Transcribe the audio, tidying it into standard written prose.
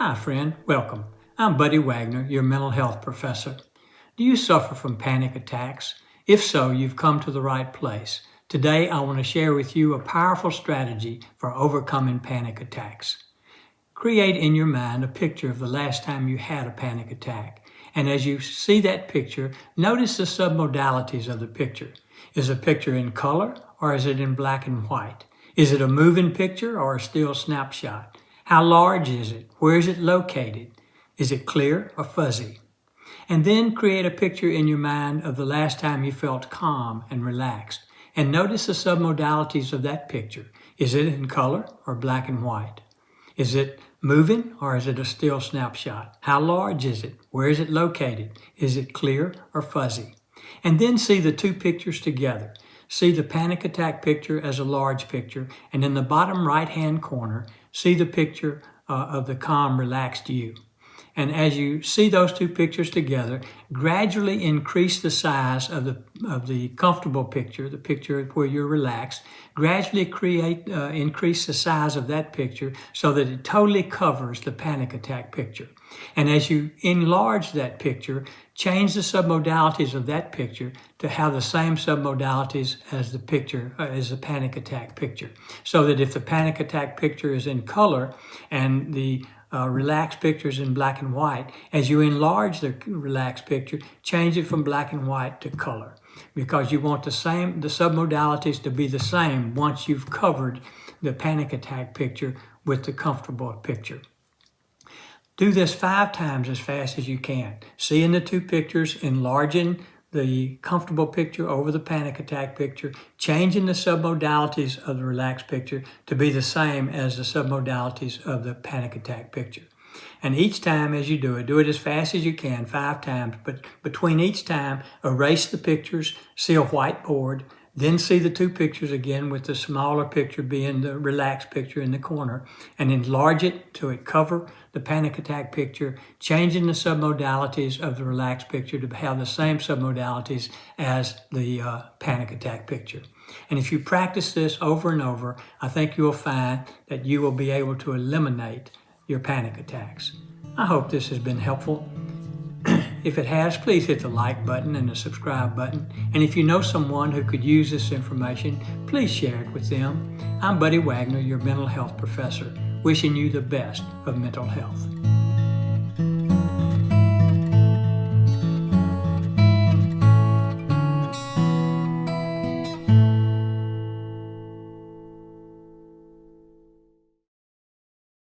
Hi, friend. Welcome. I'm Buddy Wagner, your mental health professor. Do you suffer from panic attacks? If so, you've come to the right place. Today, I want to share with you a powerful strategy for overcoming panic attacks. Create in your mind a picture of the last time you had a panic attack. And as you see that picture, notice the submodalities of the picture. Is the picture in color or is it in black and white? Is it a moving picture or a still snapshot? How large is it? Where is it located? Is it clear or fuzzy? And then create a picture in your mind of the last time you felt calm and relaxed. And notice the submodalities of that picture. Is it in color or black and white? Is it moving or is it a still snapshot? How large is it? Where is it located? Is it clear or fuzzy? And then see the two pictures together. See the panic attack picture as a large picture, and in the bottom right-hand corner, see the picture of the calm, relaxed you. And as you see those two pictures together, gradually increase the size of the comfortable picture, the picture where you're relaxed. Gradually increase the size of that picture so that it totally covers the panic attack picture. And as you enlarge that picture, change the submodalities of that picture to have the same submodalities as the picture, as the panic attack picture. So that if the panic attack picture is in color and the relaxed pictures in black and white, as you enlarge the relaxed picture, change it from black and white to color, because you want the submodalities to be the same once you've covered the panic attack picture with the comfortable picture. Do this 5 times as fast as you can. Seeing the two pictures, enlarging the comfortable picture over the panic attack picture, changing the submodalities of the relaxed picture to be the same as the submodalities of the panic attack picture. And each time as you do it as fast as you can, 5 times, but between each time, erase the pictures, see a whiteboard, then see the two pictures again with the smaller picture being the relaxed picture in the corner, and enlarge it to it cover the panic attack picture, changing the submodalities of the relaxed picture to have the same submodalities as the panic attack picture. And if you practice this over and over, I think you'll find that you will be able to eliminate your panic attacks. I hope this has been helpful. If it has, please hit the like button and the subscribe button. And if you know someone who could use this information, please share it with them. I'm Buddy Wagner, your mental health professor, wishing you the best of mental health.